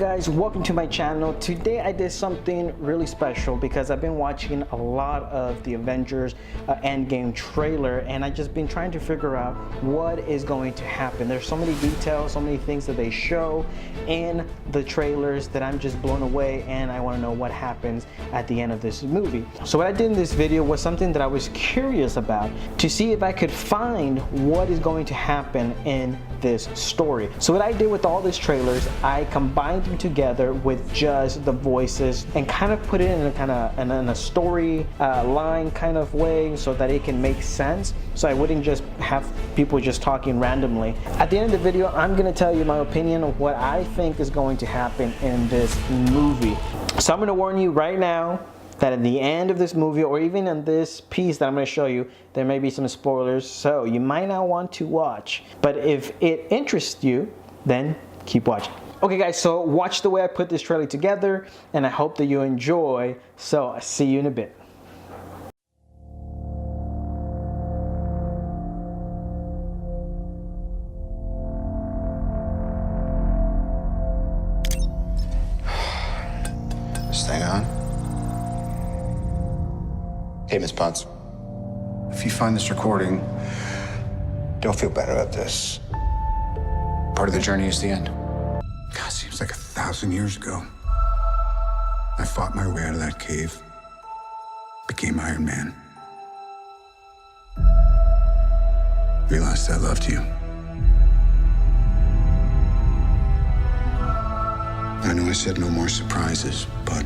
on, guys? Welcome to my channel. Today I did something really special because I've been watching a lot of the Avengers Endgame trailer, and I've just been trying to figure out what is going to happen. There's so many details, so many things that they show in the trailers that I'm just blown away, and I want to know what happens at the end of this movie. So what I did in this video was something that I was curious about, to see if I could find what is going to happen in this story. So what I did with all these trailers, I combined them together with just the voices and kind of put it in a story line kind of way so that it can make sense, so I wouldn't just have people just talking randomly. At the end of the video, I'm going to tell you my opinion of what I think is going to happen in this movie. So I'm going to warn you right now that at the end of this movie, or even in this piece that I'm going to show you, there may be some spoilers, so you might not want to watch. But if it interests you, then keep watching. Okay guys, so watch the way I put this trailer together, and I hope that you enjoy. So I'll see you in a bit. Stay on. Hey, Miss Potts. If you find this recording, don't feel bad about this. Part of the journey is the end. God, seems like 1,000 years ago. I fought my way out of that cave, became Iron Man. Realized I loved you. I know I said no more surprises, but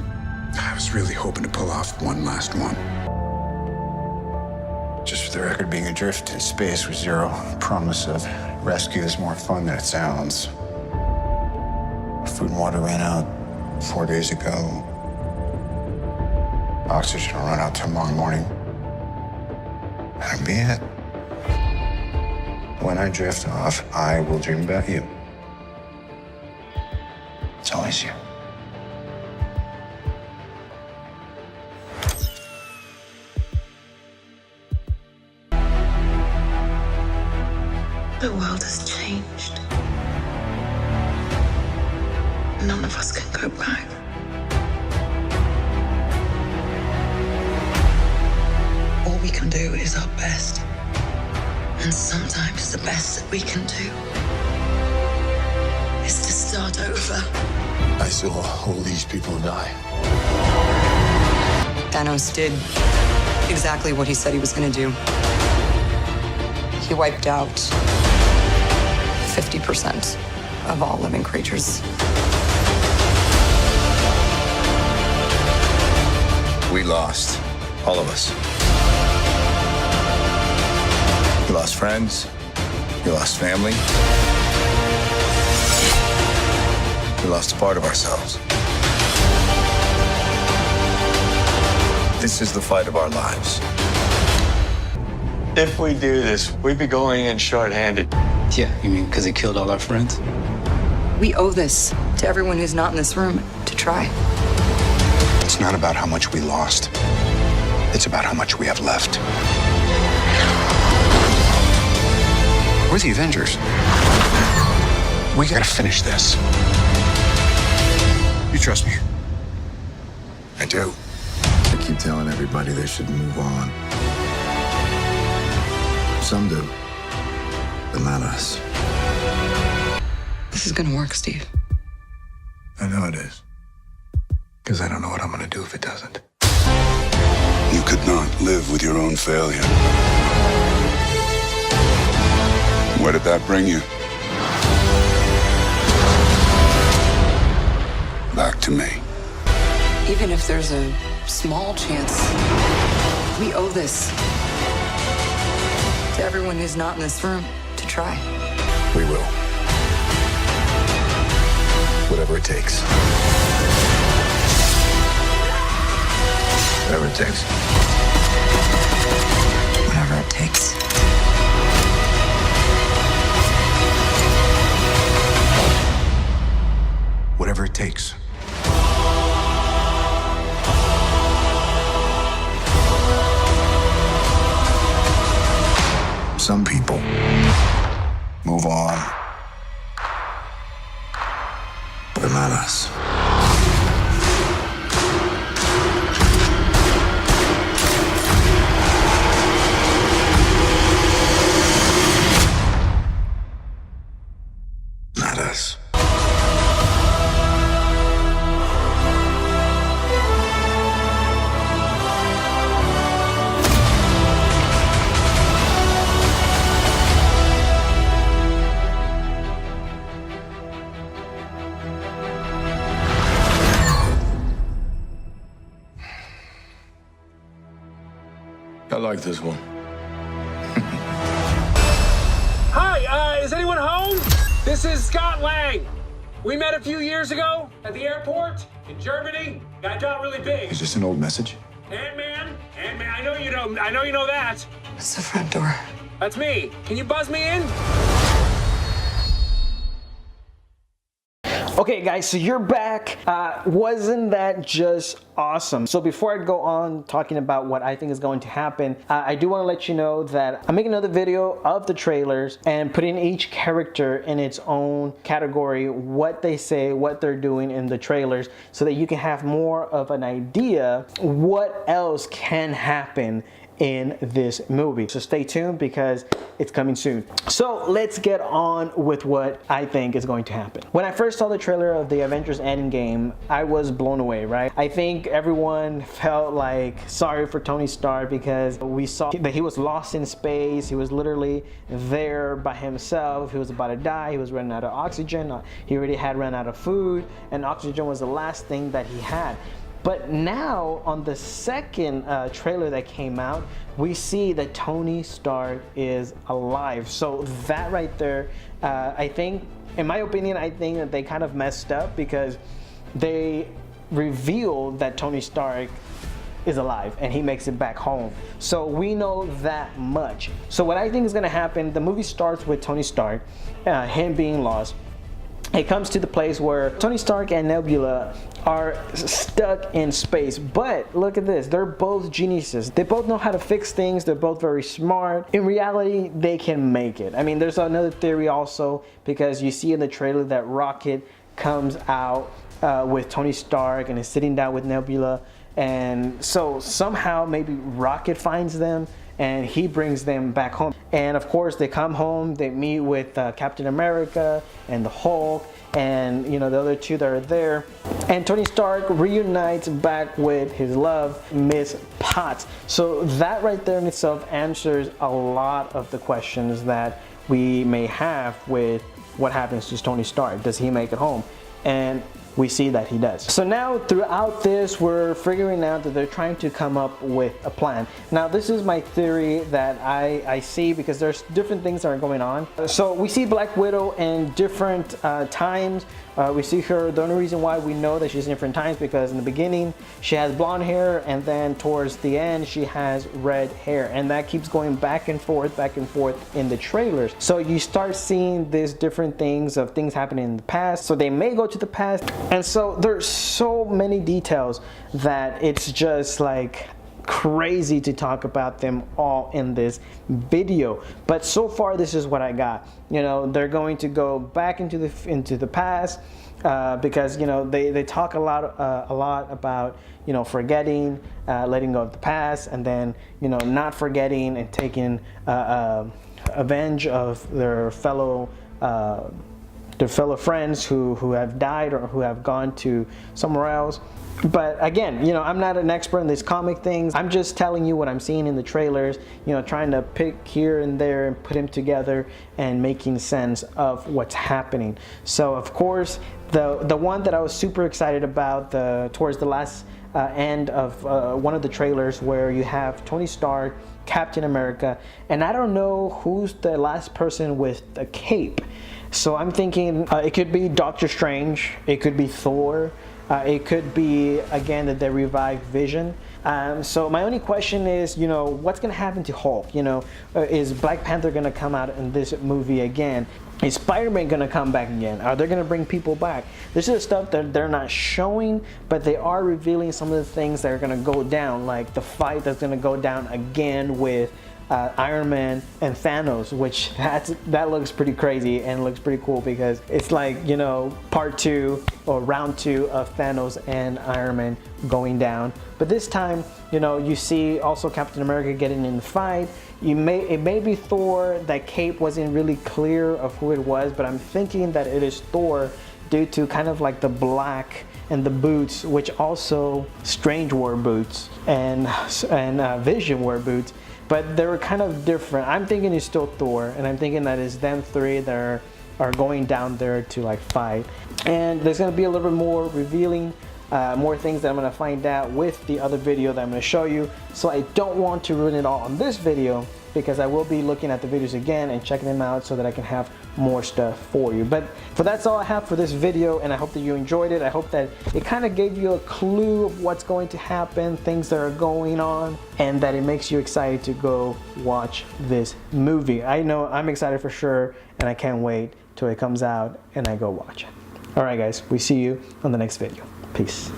I was really hoping to pull off one last one. Just for the record, being adrift in space with zero promise of rescue is more fun than it sounds. Food and water ran out 4 days ago. Oxygen will run out tomorrow morning. That'll be it. When I drift off, I will dream about you. It's always you. The world has changed. None of us can go back. All we can do is our best. And sometimes the best that we can do is to start over. I saw all these people die. Thanos did exactly what he said he was going to do. He wiped out 50% of all living creatures. We lost, all of us. We lost friends, we lost family. We lost a part of ourselves. This is the fight of our lives. If we do this, we'd be going in short-handed. Yeah, you mean because he killed all our friends? We owe this to everyone who's not in this room to try. It's not about how much we lost. It's about how much we have left. We're the Avengers. We gotta finish this. You trust me? I do. I keep telling everybody they should move on. Some do, but not us. This is gonna work, Steve. I know it is. Because I don't know what I'm gonna do if it doesn't. You could not live with your own failure. Where did that bring you? Back to me. Even if there's a small chance, we owe this to everyone who's not in this room to try. We will. Whatever it takes. Whatever it takes. Whatever it takes. Whatever it takes. Some people move on. But but not us. Not us. I like this one. Hi, is anyone home? This is Scott Lang. We met a few years ago at the airport in Germany. Got out really big. Is this an old message? Ant-Man, I know you know that. It's the front door. That's me. Can you buzz me in? Okay guys, so you're back. Wasn't that just awesome? So before I go on talking about what I think is going to happen, I do want to let you know that I'm making another video of the trailers and putting each character in its own category, what they say, what they're doing in the trailers, so that you can have more of an idea what else can happen in this movie. So stay tuned because it's coming soon. So let's get on with what I think is going to happen. When I first saw the trailer of the Avengers Endgame, I was blown away, right? I think everyone felt like sorry for Tony Stark because we saw that he was lost in space. He was literally there by himself. He was about to die. He was running out of oxygen. He already had run out of food, and oxygen was the last thing that he had. But now on the second trailer that came out, we see that Tony Stark is alive. So that right there, I think, in my opinion, I think that they kind of messed up because they revealed that Tony Stark is alive and he makes it back home. So we know that much. So what I think is gonna happen, the movie starts with Tony Stark, him being lost. It comes to the place where Tony Stark and Nebula are stuck in space. But look at this, they're both geniuses. They both know how to fix things. They're both very smart. In reality, they can make it. I mean, there's another theory also, because you see in the trailer that Rocket comes out with Tony Stark and is sitting down with Nebula. And so somehow maybe Rocket finds them and he brings them back home. And of course they come home, they meet with Captain America and the Hulk and the other two that are there. And Tony Stark reunites back with his love, Miss Potts. So that right there in itself answers a lot of the questions that we may have with what happens to Tony Stark. Does he make it home? And we see that he does. So now throughout this, we're figuring out that they're trying to come up with a plan. Now this is my theory that I see, because there's different things that are going on. So we see Black Widow in different times. We see her, the only reason why we know that she's in different times because in the beginning she has blonde hair, and then towards the end she has red hair, and that keeps going back and forth in the trailers. So you start seeing these different things of things happening in the past, so they may go to the past. And so there's so many details that it's just like crazy to talk about them all in this video. But so far this is what I got. They're going to go back into the past because they talk a lot about forgetting, letting go of the past, and then not forgetting and taking avenge of their fellow friends who have died or who have gone to somewhere else. But again, I'm not an expert in these comic things. I'm just telling you what I'm seeing in the trailers, trying to pick here and there and put them together and making sense of what's happening. So of course, the one that I was super excited about towards the last end of one of the trailers, where you have Tony Stark, Captain America, and I don't know who's the last person with a cape. So I'm thinking it could be Doctor Strange, it could be Thor, it could be, again, that they revived Vision. So my only question is, what's going to happen to Hulk? Is Black Panther going to come out in this movie again? Is Spider-Man going to come back again? Are they going to bring people back? This is stuff that they're not showing, but they are revealing some of the things that are going to go down, like the fight that's going to go down again with Iron Man and Thanos, which that looks pretty crazy and looks pretty cool because it's like, you know, part 2 or round 2 of Thanos and Iron Man going down. But this time, you know, you see also Captain America getting in the fight. It may be Thor. That cape wasn't really clear of who it was, but I'm thinking that it is Thor due to kind of like the black and the boots, which also Strange wore boots and Vision wore boots, but they were kind of different. I'm thinking it's still Thor, and I'm thinking that it's them three that are going down there to like fight. And there's gonna be a little bit more revealing, more things that I'm gonna find out with the other video that I'm gonna show you. So I don't want to ruin it all on this video, because I will be looking at the videos again and checking them out so that I can have more stuff for you. But that's all I have for this video, and I hope that you enjoyed it. I hope that it kind of gave you a clue of what's going to happen, things that are going on, and that it makes you excited to go watch this movie. I know I'm excited for sure, and I can't wait till it comes out and I go watch it. All right guys, we see you on the next video. Peace.